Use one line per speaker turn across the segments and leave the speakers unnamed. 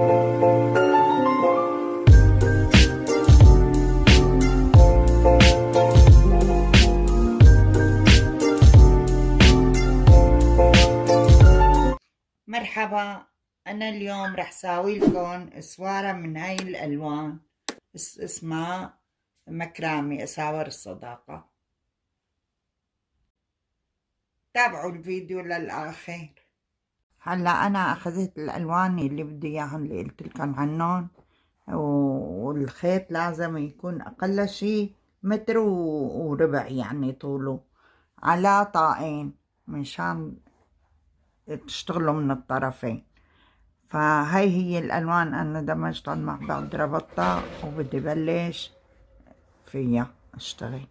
مرحبا، أنا اليوم رح ساوي لكم إسوارة من هاي الألوان اسمها مكرامي أساور الصداقة. تابعوا الفيديو للآخر. هلا أنا أخذت الألوان اللي بدي إياهم اللي قلت لكم عنهم، والخيط لازم يكون أقل شي متر وربع يعني طوله، على طاقين مشان تشتغلوا من الطرفين. فهاي هي الألوان أنا دمجتهم مع بعض، ربطتها وبدي بلش فيها اشتغل.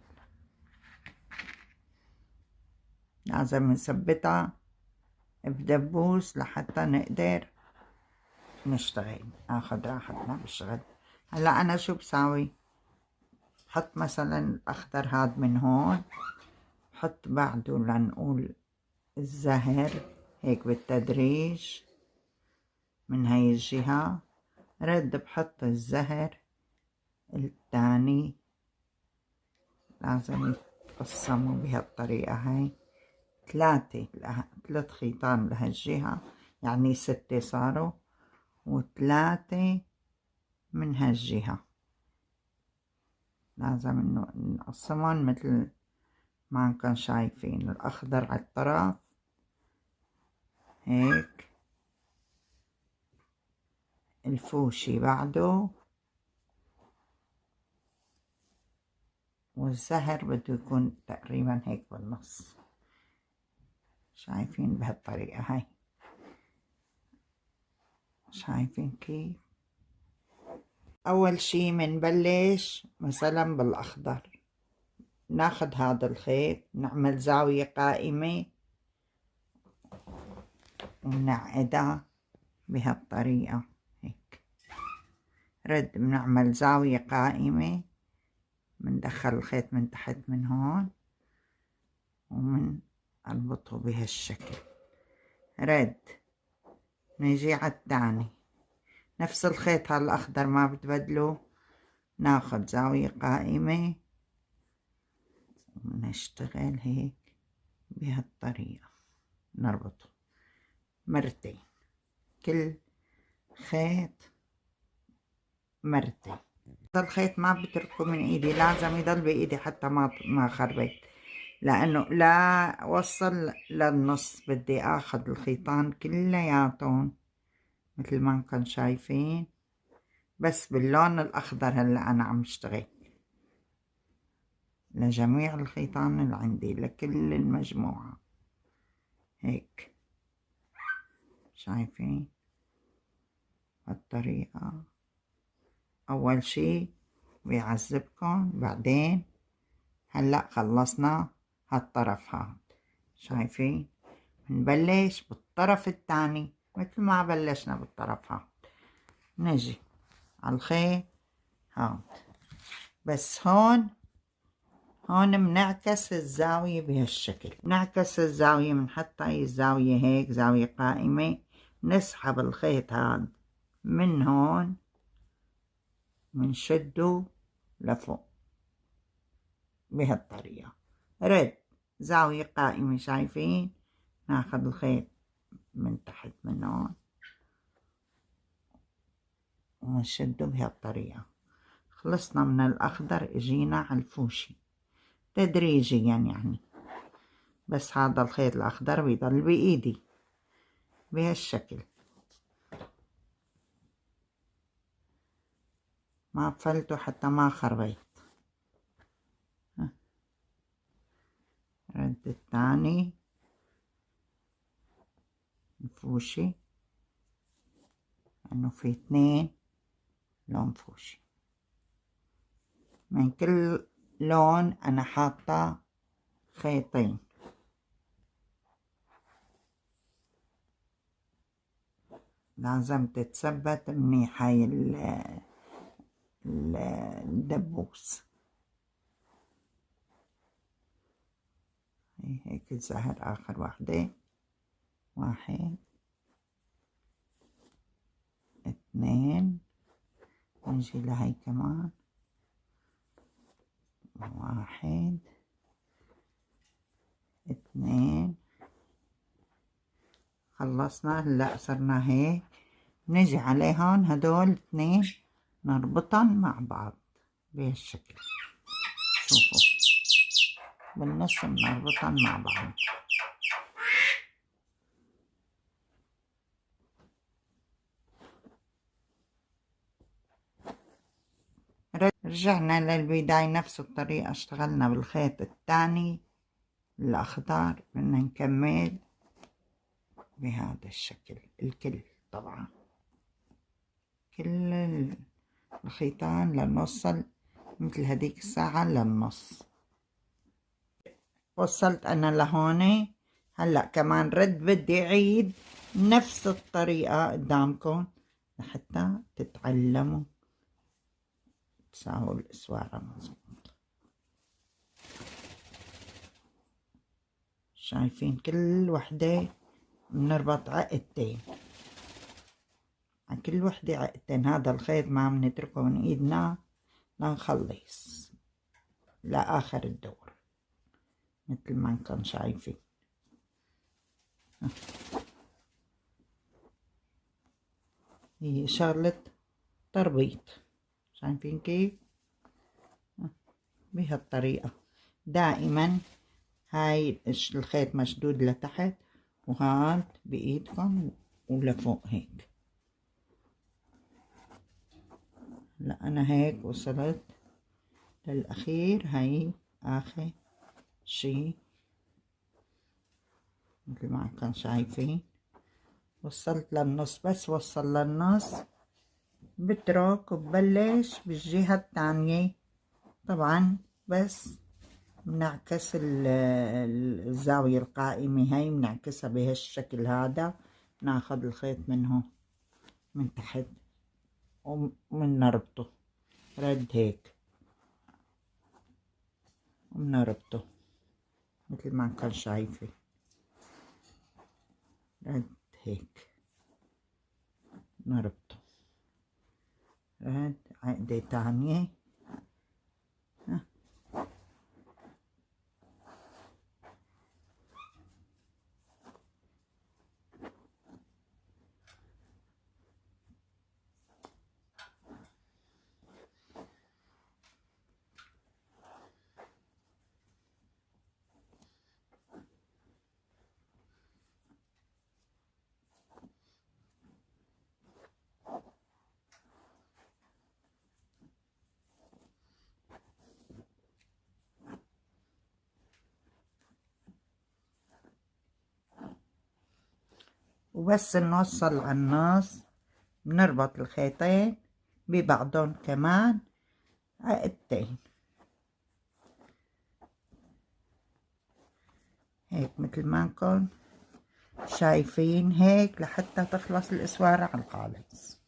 لازم نثبتها بدبوس لحتى نقدر نشتغل، ناخد راحتنا بالشغل. هلا أنا شو بساوي؟ بحط مثلا الأخضر هاد من هون، بحط بعده لنقول الزهر هيك بالتدريج من هاي الجهة، رد بحط الزهر الثاني، لازم يتقسموا بهالطريقة هاي، ثلاث خيطان لهالجهة، يعني 6 صاروا، و3 من هالجهة. لازم انه نقسمهم مثل ما انكم شايفين، الأخضر على الطرف هيك، الفوشي بعده، والزهر بده يكون تقريبا هيك بالنص. شايفين بهالطريقة هاي؟ شايفين كيف؟ أول شي منبلش مثلا بالأخضر، ناخد هذا الخيط نعمل زاوية قائمة ونعقدها بهالطريقة هيك، رد بنعمل زاوية قائمة، بندخل الخيط من تحت من هون ومن اربطه بهالشكل، رد نجي على الثاني نفس الخيط هالأخضر ما بتبدله، ناخد زاوية قائمة ونشتغل هيك بهالطريقة، نربطه مرتين، كل خيط مرتين. هذا الخيط ما بتركه من ايدي، لازم يضل بايدي حتى ما خربت، لانه لا وصل للنص بدي اخذ الخيطان كلياتهم مثل ما انكم شايفين، بس باللون الاخضر. هلا انا عم اشتغل لجميع الخيطان اللي عندي لكل المجموعة هيك، شايفين هالطريقة. اول شي بيعذبكم، بعدين هلا خلصنا هالطرف هاد، شايفين بنبلش بالطرف الثاني مثل ما بلشنا بالطرف هاد، نجي على الخيط هاد، بس هون بنعكس الزاوية بهالشكل، بنعكس الزاوية، بنحط هاي الزاوية هيك زاوية قائمة، نسحب الخيط هاد من هون، بنشده لفوق بهالطريقة، رد زاوية قائمة، شايفين؟ ناخد الخيط من تحت من هون ونشده بهالطريقة. خلصنا من الأخضر، اجينا على الفوشي تدريجيا يعني، بس هذا الخيط الأخضر بيضل بإيدي بهالشكل، ما قفلته حتى ما خربيت. رد الثاني الفوشي، انه في 2 لون فوشي، من كل لون انا حاطة خيطين، لازم تتثبت منيح هاي الدبوس. هيك الزهر اخر واحدة، 1 2 نجي لهي كمان، واحد اثنين، خلصنا. هلا صرنا هيك، نجي عليهن هدول اثنين نربطن مع بعض بهالشكل. شوفوا بالنص بنربطن مع بعض. رجعنا للبداية، نفس الطريقة اشتغلنا بالخيط الثاني الأخضر. بدنا نكمل بهذا الشكل الكل، طبعا كل الخيطان للنص، مثل هديك الساعة للنص. وصلت أنا لهون. هلأ كمان بدي أعيد نفس الطريقة قدامكم لحتى تتعلموا تساووا الإسوارة مظبوط. شايفين كل وحدة بنربط عقدتين، على كل وحدة عقدتين. هذا الخيط ما بنتركه من ايدنا لنخلص لآخر الدور مثل ما انكم شايفين. هي شغلة تربيط، شايفين كيف؟ بهالطريقة دائما. هاي الخيط مشدود لتحت، وهاد بإيدكم ولفوق هيك. لا أنا هيك وصلت للأخير. هاي آخر شي مثل ما كان شايفين. وصلت للنص، بس وصل للنص بترك وببلش بالجهة الثانية. طبعا بس بنعكس الزاوية القائمة، هاي بنعكسها بهالشكل هذا. ناخذ الخيط منه من تحت ومنربطه رد هيك، ومنربطه مثل ما كان شايفين رد هيك. نربطه رد عقدة تانية. وبس نوصل على النص بنربط الخيطين ببعضهم كمان عقدتين هيك مثل ما انكم شايفين هيك لحتى تخلص الإسوارة على الخالص.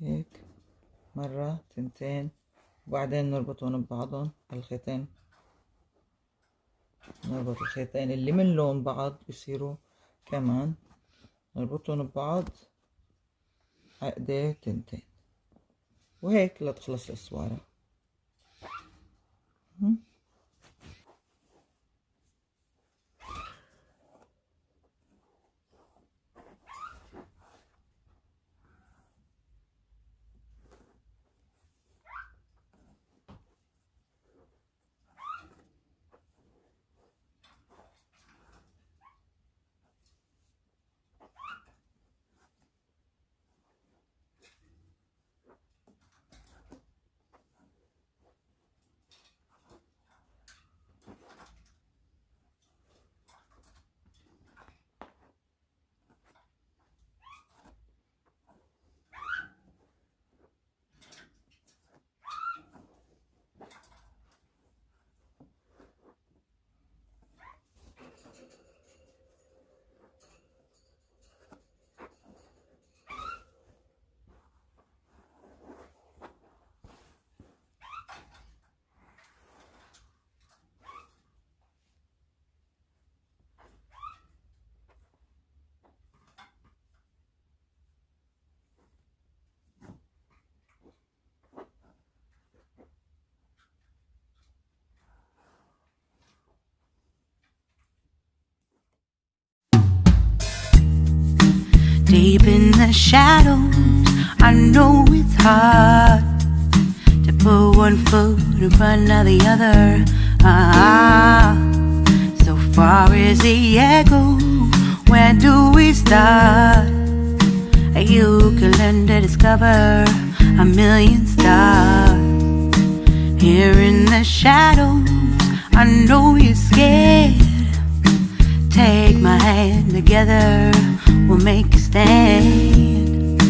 هيك مرة تنتين، وبعدين نربطهم ببعضهم الخيطين. نربط الخيطين اللي من لون بعض بصيروا كمان نربطهم ببعض عقدة تنتين، وهيك لتخلص الإسوارة.
Deep in the shadows, I know it's hard to put one foot in front of the other. So far as the echo, where do we start? You can learn to discover a million stars. Here in the shadows, I know you're scared. Take my hand, together we'll make a stand.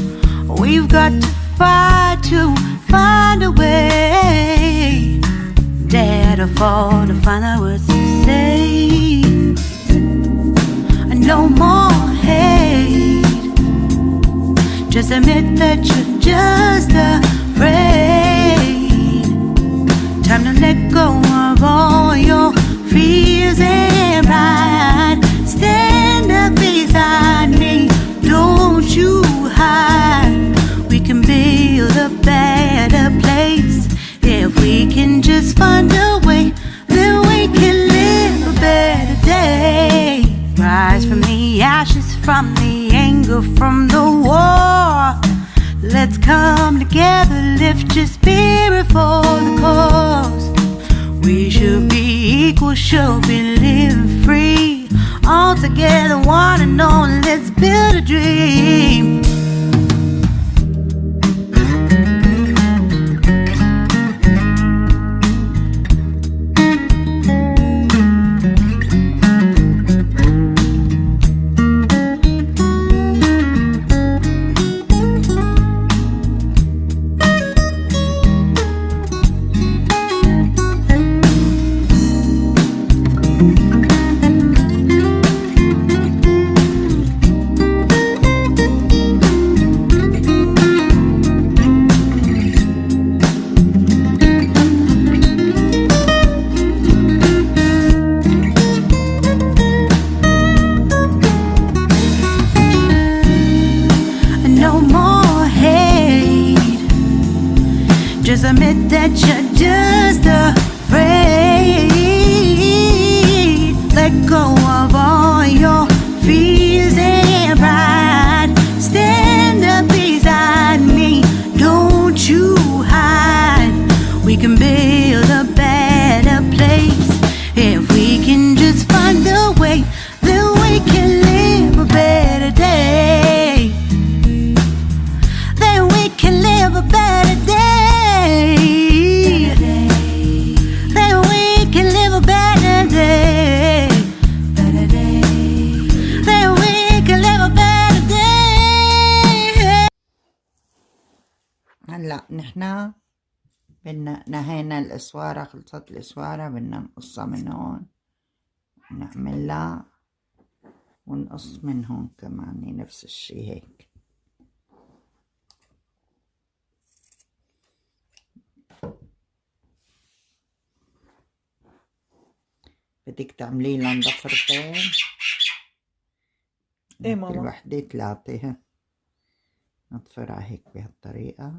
We've got to fight to find a way. Dare to fall to find out what to say. No more hate. Just admit that you're just afraid. Time to let go of all your fears and pride. Stand up beside me, don't you hide. We can build a better place. If we can just find a way, then we can live a better day. Rise from the ashes, from the anger, from the war. Let's come together, lift your spirit for the cause. We should be equal, should be living free. All together, one and all, let's build a dream. Just admit that you're just afraid. Let go of all your fears and pride. Stand up beside me, don't you hide. We can build a better place. If we can just find a way, then we can live a better day. Then we can live a better day. Then we can live a better day. Then we can live a better day.
هلا نحنا بدنا نهينا الإسوارة، خلصت الإسوارة، بدنا نقصها من هون ونعملها ونقص من هون كمان نفس الشي هيك. بدك تعملي لهم ضفرتين.
ايه ماما؟
كل وحدة 3 نضفرها هيك بهالطريقة.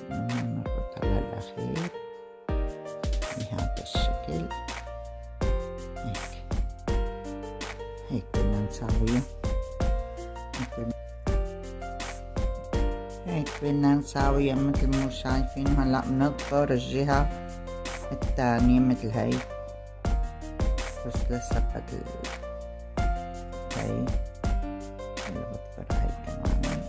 نربطها للأخير بهذا الشكل. هيك بدنا نساويه، هيك بدنا نساويه مثل ما شايفين. هلا بنضفر الجهة الثانية مثل هي، بس لسه هي اللي بضفرها هي كمان.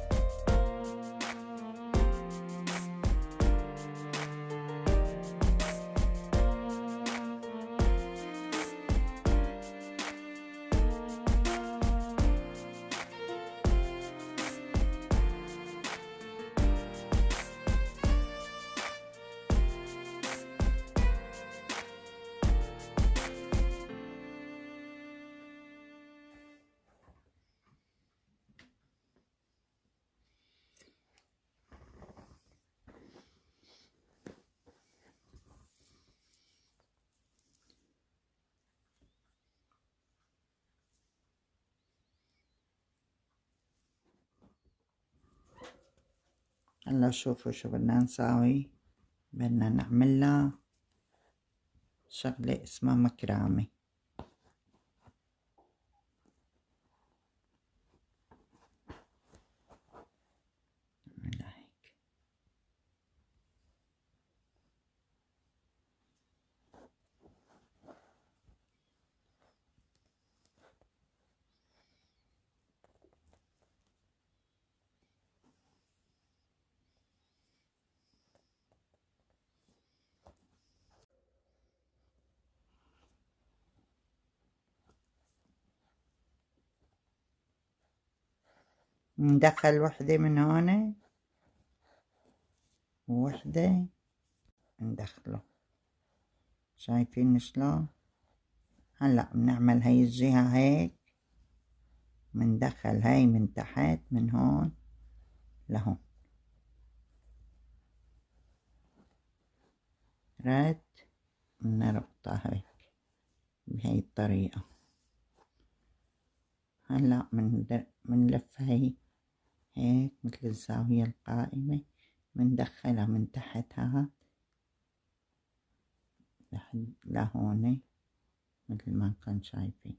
هلا شوفوا شو بدنا نساوي. بدنا نعملها شغلة اسمها مكرامي. نعملها هيك. ندخل وحدة من هون ووحدة ندخله. شايفين شلون؟ هلا بنعمل هاي الجهة هيك، بندخل هاي من تحت من هون لهون، رد بنربطها هيك بهاي الطريقة. هلا بنلف هاي هيك مثل الزاوية القائمة، بندخلها من تحت هاد لحد لهون مثل ما كان شايفين.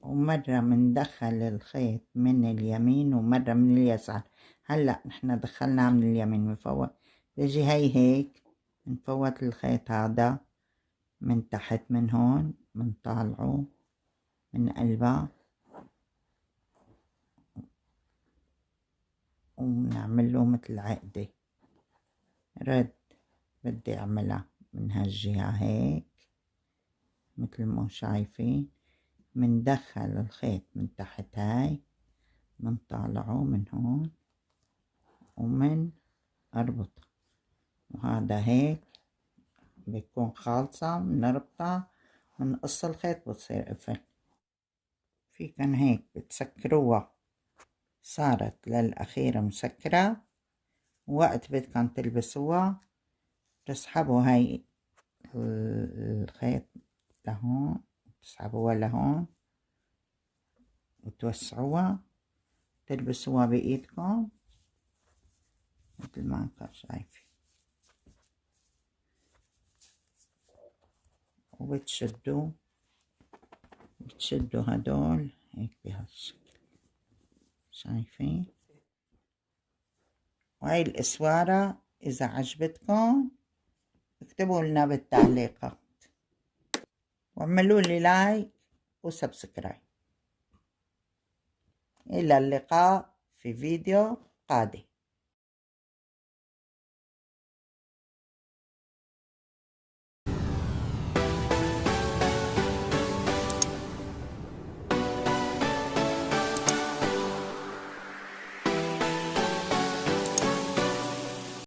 ومرة بندخل الخيط من اليمين ومرة من اليسار. هلا نحنا دخلناه من اليمين من فوق، بيجي هاي هيك بنفوت الخيط هذا من تحت من هون، بنطالعه من قلبه ونعمل له مثل عقدة. رد بدي اعملها من هالجهة هيك مثل ما شايفين. مندخل الخيط من تحت هاي، منطالعه من هون ومن اربطه، وهذا هيك بيكون خالصة. بنربطها بنقص الخيط بتصير قفل. في كان هيك بتسكروها، صارت للأخيرة مسكرة. وقت بدكن تلبسوها تسحبوا هاي الخيط لهون، تسحبوها لهون وتوسعوها، تلبسوها بإيدكم مثل ما انتم شايفين، وبتشدوا هدول هيك بهالشكل. شايفين؟ وهاي الإسوارة إذا عجبتكم اكتبوا لنا بالتعليقات، واعملوا لي لايك وسبسكرايب. إلى اللقاء في فيديو قادم.